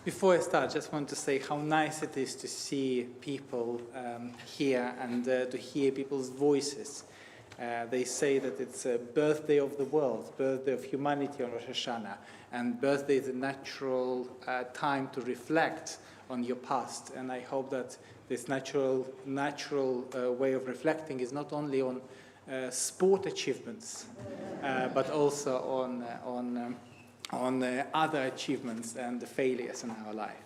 Before I start, I just want to say how nice it is to see people here and to hear people's voices. They say that it's a birthday of the world, birthday of humanity on Rosh Hashanah, and birthday is a natural time to reflect on your past. And I hope that this natural way of reflecting is not only on sport achievements, but also on other achievements and the failures in our life.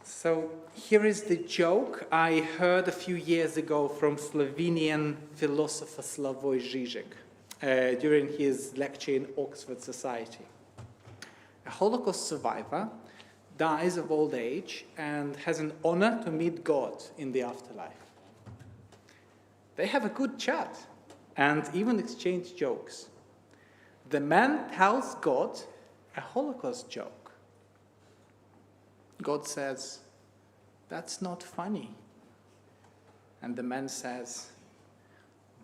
So here is the joke I heard a few years ago from Slovenian philosopher Slavoj Žižek during his lecture in Oxford Society. A Holocaust survivor dies of old age and has an honor to meet God in the afterlife. They have a good chat and even exchange jokes. The man tells God a Holocaust joke. God says, "That's not funny." And the man says,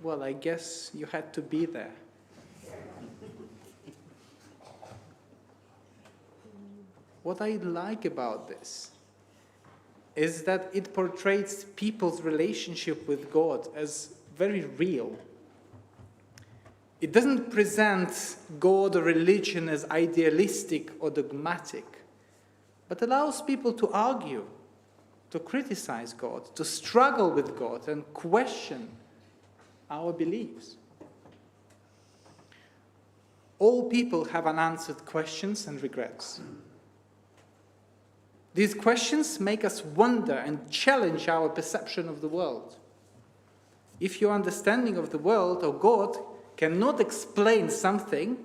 "Well, I guess you had to be there." What I like about this is that it portrays people's relationship with God as very real. It doesn't present God or religion as idealistic or dogmatic, but allows people to argue, to criticize God, to struggle with God, and question our beliefs. All people have unanswered questions and regrets. These questions make us wonder and challenge our perception of the world. If your understanding of the world or God cannot explain something,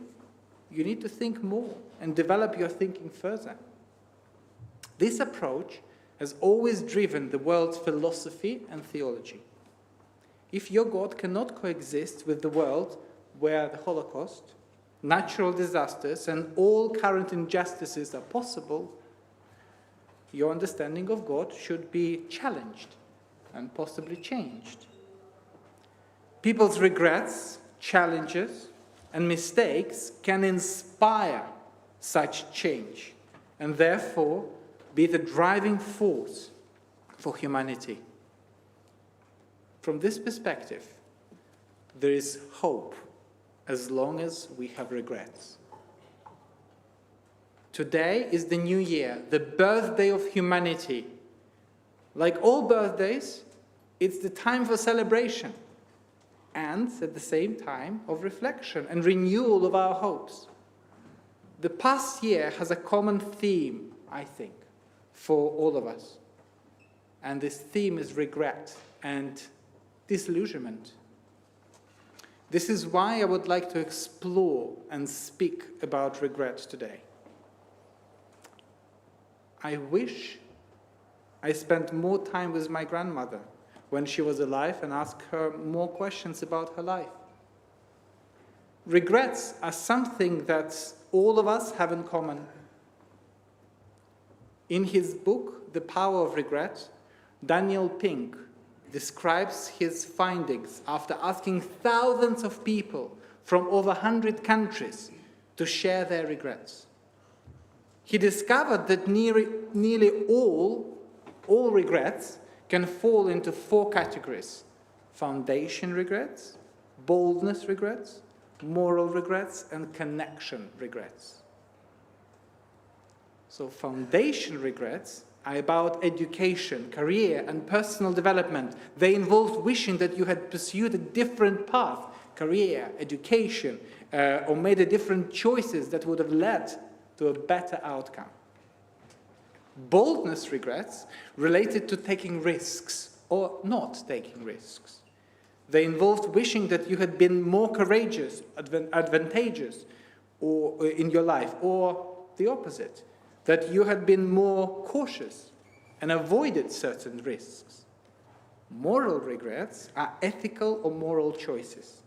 you need to think more and develop your thinking further. This approach has always driven the world's philosophy and theology. If your God cannot coexist with the world where the Holocaust, natural disasters, and all current injustices are possible, your understanding of God should be challenged and possibly changed. People's regrets, challenges, and mistakes can inspire such change and therefore be the driving force for humanity. From this perspective, there is hope as long as we have regrets. Today is the new year, the birthday of humanity. Like all birthdays, it's the time for celebration and at the same time of reflection and renewal of our hopes. The past year has a common theme, I think, for all of us. And this theme is regret and disillusionment. This is why I would like to explore and speak about regret today. I wish I spent more time with my grandmother when she was alive and asked her more questions about her life. Regrets are something that all of us have in common. In his book, The Power of Regret, Daniel Pink describes his findings after asking thousands of people from over 100 countries to share their regrets. He discovered that nearly all regrets can fall into 4 categories: foundation regrets, boldness regrets, moral regrets, and connection regrets. So foundation regrets are about education, career, and personal development. They involve wishing that you had pursued a different path, career, education, or made a different choices that would have led to a better outcome. Boldness regrets related to taking risks or not taking risks. They involved wishing that you had been more courageous, advantageous or in your life, or the opposite, that you had been more cautious and avoided certain risks. Moral regrets are ethical or moral choices.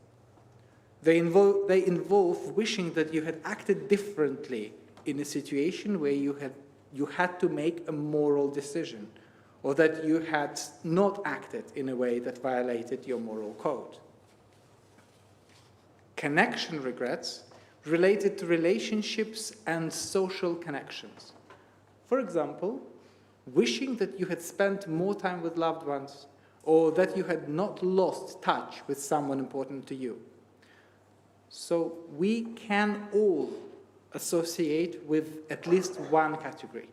They involve wishing that you had acted differently in a situation where you had to make a moral decision, or that you had not acted in a way that violated your moral code. Connection regrets related to relationships and social connections. For example, wishing that you had spent more time with loved ones, or that you had not lost touch with someone important to you. So we can all associate with at least one category.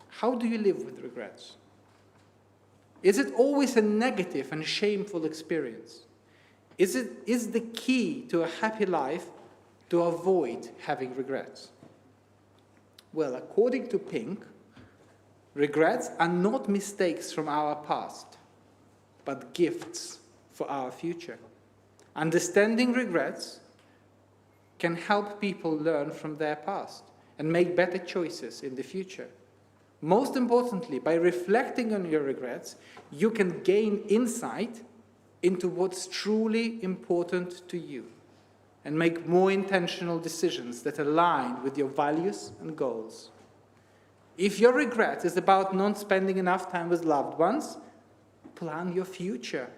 How do you live with regrets? Is it always a negative and shameful experience? Is the key to a happy life to avoid having regrets? Well, according to Pink, regrets are not mistakes from our past, but gifts for our future. Understanding regrets can help people learn from their past and make better choices in the future. Most importantly, by reflecting on your regrets, you can gain insight into what's truly important to you and make more intentional decisions that align with your values and goals. If your regret is about not spending enough time with loved ones, plan your future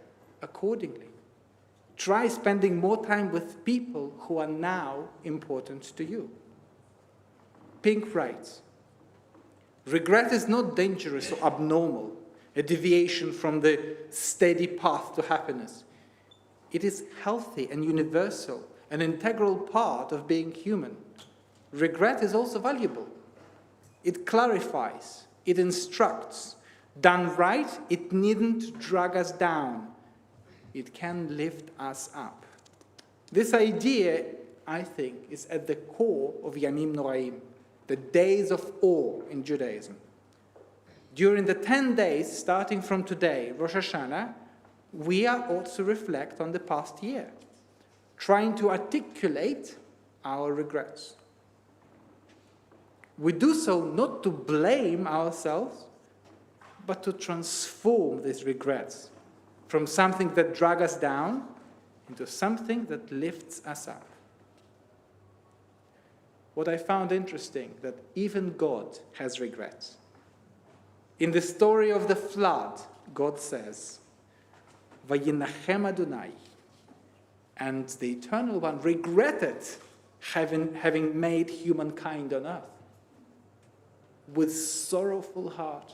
accordingly. Try spending more time with people who are now important to you. Pink writes, regret is not dangerous or abnormal, a deviation from the steady path to happiness. It is healthy and universal, an integral part of being human. Regret is also valuable. It clarifies, it instructs. Done right, it needn't drag us down. It can lift us up. This idea, I think, is at the core of Yamim Noraim, the days of awe in Judaism. During the 10 days, starting from today, Rosh Hashanah, we are also reflect on the past year, trying to articulate our regrets. We do so not to blame ourselves, but to transform these regrets from something that drags us down into something that lifts us up. What I found interesting, that even God has regrets. In the story of the flood, God says, Vayinachem Adonai, and the Eternal One regretted having made humankind on earth with sorrowful heart.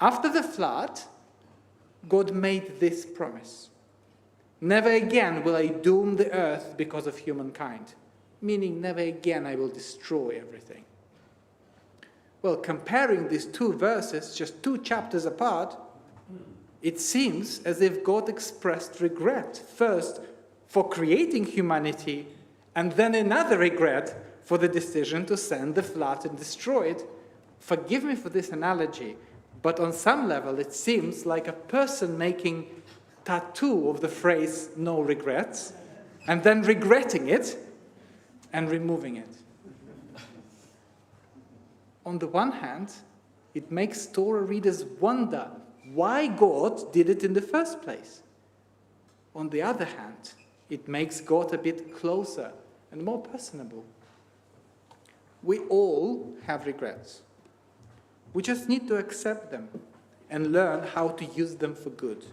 After the flood, God made this promise. Never again will I doom the earth because of humankind. Meaning, never again I will destroy everything. Well, comparing these two verses, just 2 chapters apart, it seems as if God expressed regret, first for creating humanity, and then another regret for the decision to send the flood and destroy it. Forgive me for this analogy, but on some level it seems like a person making tattoo of the phrase no regrets, and then regretting it and removing it. On the one hand, it makes Torah readers wonder why God did it in the first place. On the other hand, it makes God a bit closer and more personable. We all have regrets. We just need to accept them and learn how to use them for good.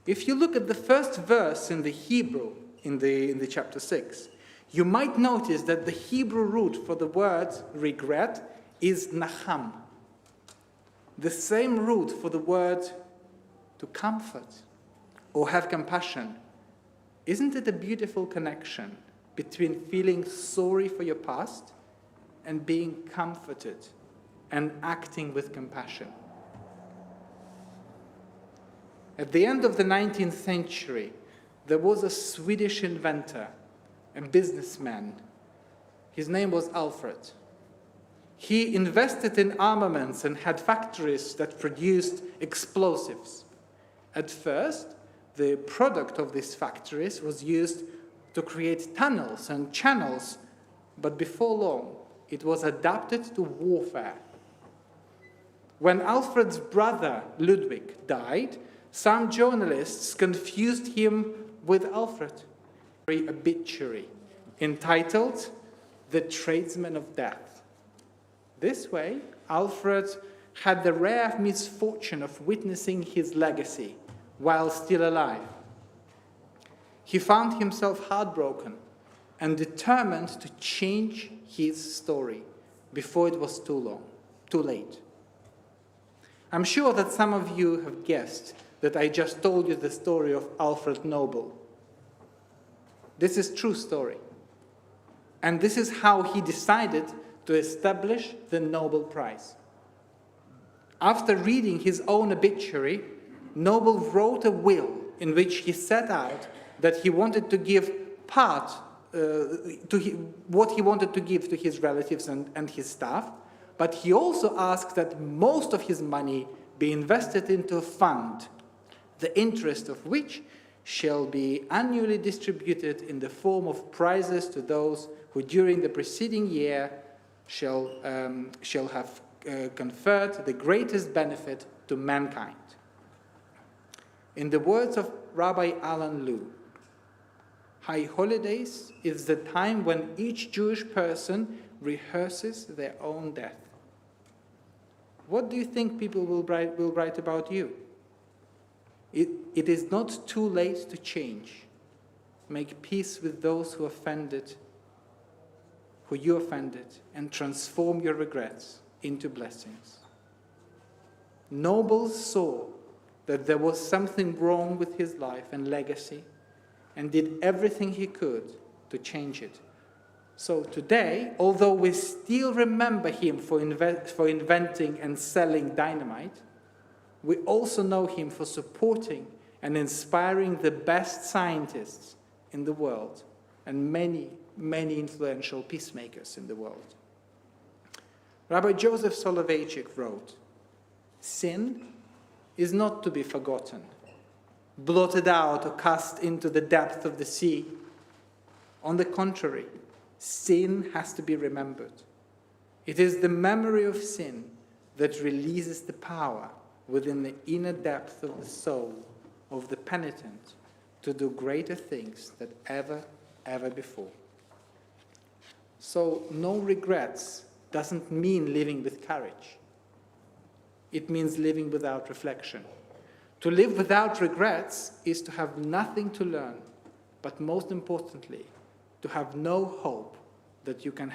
If you look at the first verse in the Hebrew in the chapter 6, you might notice that the Hebrew root for the word regret is nacham, the same root for the word to comfort or have compassion. Isn't it a beautiful connection between feeling sorry for your past and being comforted and acting with compassion? At the end of the 19th century, there was a Swedish inventor, a businessman. His name was Alfred. He invested in armaments and had factories that produced explosives. At first, the product of these factories was used to create tunnels and channels, but before long, it was adapted to warfare. When Alfred's brother Ludwig died, some journalists confused him with Alfred. An obituary entitled The Tradesman of Death. This way, Alfred had the rare misfortune of witnessing his legacy while still alive. He found himself heartbroken and determined to change his story before it was too late. I'm sure that some of you have guessed that I just told you the story of Alfred Nobel. This is a true story. And this is how he decided to establish the Nobel Prize. After reading his own obituary, Nobel wrote a will in which he set out that he wanted to give what he wanted to give to his relatives and his staff, but he also asked that most of his money be invested into a fund, the interest of which shall be annually distributed in the form of prizes to those who during the preceding year shall have conferred the greatest benefit to mankind. In the words of Rabbi Alan Lew, High Holidays is the time when each Jewish person rehearses their own death. What do you think people will write about you? It is not too late to change. Make peace with those who you offended, and transform your regrets into blessings. Nobel saw that there was something wrong with his life and legacy, and did everything he could to change it. So today, although we still remember him for inventing and selling dynamite, we also know him for supporting and inspiring the best scientists in the world and many, many influential peacemakers in the world. Rabbi Joseph Soloveitchik wrote, "Sin is not to be forgotten, blotted out or cast into the depth of the sea. On the contrary, sin has to be remembered. It is the memory of sin that releases the power within the inner depth of the soul of the penitent to do greater things than ever before." So no regrets doesn't mean living with courage. It means living without reflection. To live without regrets is to have nothing to learn, but most importantly, to have no hope that you can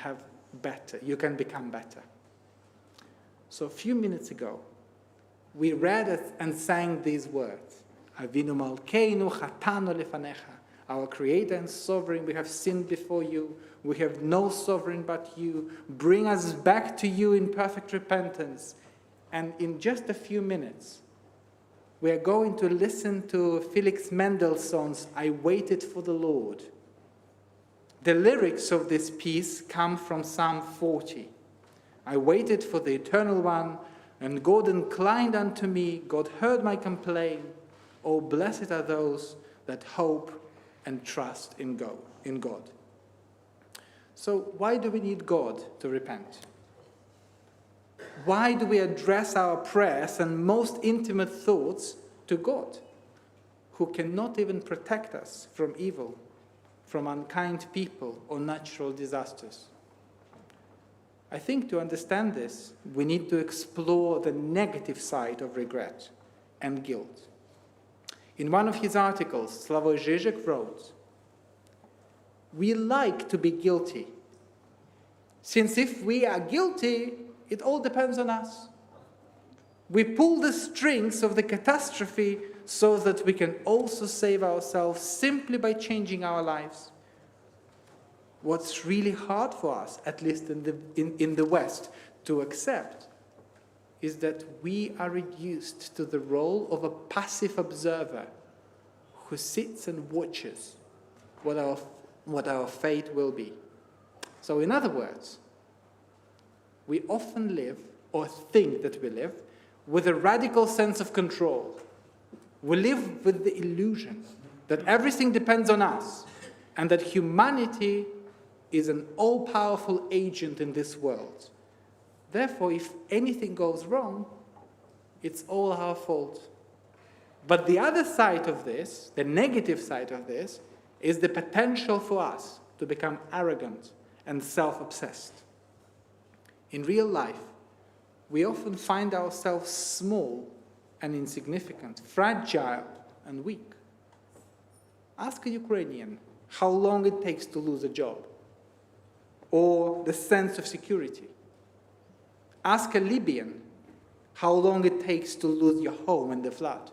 become better. So a few minutes ago, we read and sang these words, Avinu Malkeinu Chatanu Lefanecha, our Creator and Sovereign, we have sinned before you, we have no sovereign but you, bring us back to you in perfect repentance. And in just a few minutes, we are going to listen to Felix Mendelssohn's I Waited for the Lord. The lyrics of this piece come from Psalm 40. I waited for the Eternal One, and God inclined unto me, God heard my complaint. Oh, blessed are those that hope and trust in God. So why do we need God to repent? Why do we address our prayers and most intimate thoughts to God, who cannot even protect us from evil, from unkind people or natural disasters? I think to understand this, we need to explore the negative side of regret and guilt. In one of his articles, Slavoj Žižek wrote, "We like to be guilty, since if we are guilty, it all depends on us. We pull the strings of the catastrophe so that we can also save ourselves simply by changing our lives. What's really hard for us, at least in the West, to accept is that we are reduced to the role of a passive observer who sits and watches what our fate will be. So in other words, we often live, or think that we live, with a radical sense of control. We live with the illusion that everything depends on us and that humanity is an all-powerful agent in this world. Therefore, if anything goes wrong, it's all our fault. But the other side of this, the negative side of this, is the potential for us to become arrogant and self-obsessed. In real life, we often find ourselves small and insignificant, fragile and weak. Ask a Ukrainian how long it takes to lose a job. or the sense of security. Ask a Libyan how long it takes to lose your home in the flood.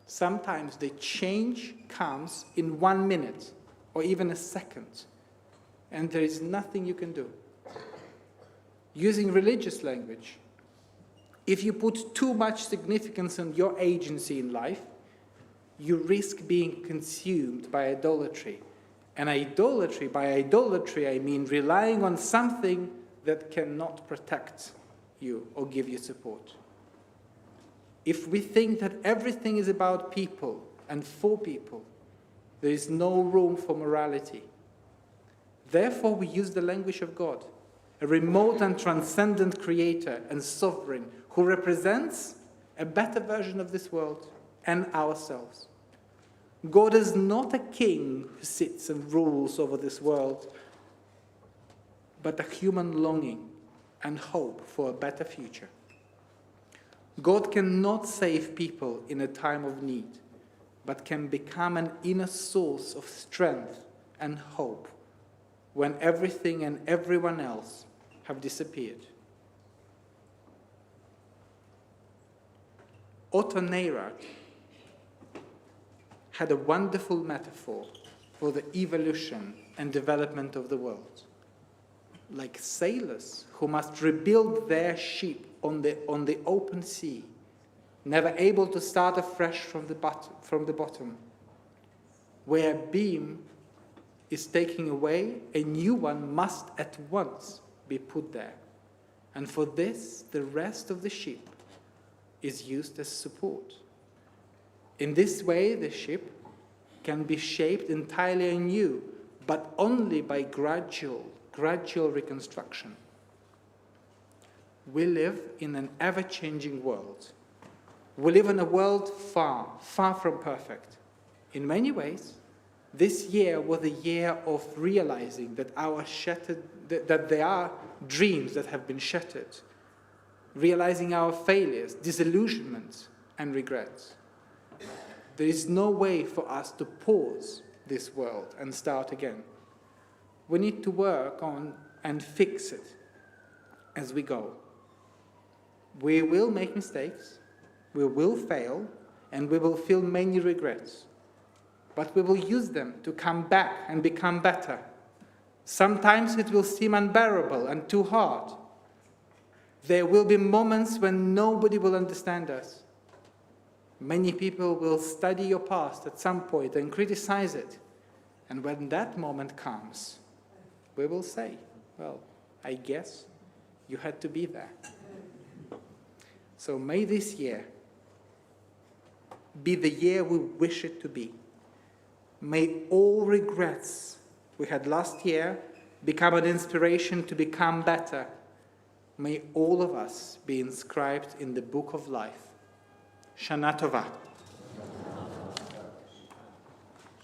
Sometimes the change comes in 1 minute or even a second, and there is nothing you can do. Using religious language, if you put too much significance on your agency in life, you risk being consumed by idolatry. And by idolatry, I mean relying on something that cannot protect you or give you support. If we think that everything is about people and for people, there is no room for morality. Therefore, we use the language of God, a remote and transcendent creator and sovereign who represents a better version of this world and ourselves. God is not a king who sits and rules over this world, but a human longing and hope for a better future. God cannot save people in a time of need, but can become an inner source of strength and hope when everything and everyone else have disappeared. Otto Neirath had a wonderful metaphor for the evolution and development of the world. Like sailors who must rebuild their ship on the open sea, never able to start afresh from the bottom. Where a beam is taken away, a new one must at once be put there. And for this, the rest of the ship is used as support. In this way, the ship can be shaped entirely anew, but only by gradual reconstruction. We live in an ever-changing world. We live in a world far, far from perfect. In many ways, this year was a year of realizing that that there are dreams that have been shattered, realizing our failures, disillusionments, and regrets. There is no way for us to pause this world and start again. We need to work on and fix it as we go. We will make mistakes, we will fail, and we will feel many regrets. But we will use them to come back and become better. Sometimes it will seem unbearable and too hard. There will be moments when nobody will understand us. Many people will study your past at some point and criticize it. And when that moment comes, we will say, well, I guess you had to be there. So may this year be the year we wish it to be. May all regrets we had last year become an inspiration to become better. May all of us be inscribed in the book of life. Shana Tova.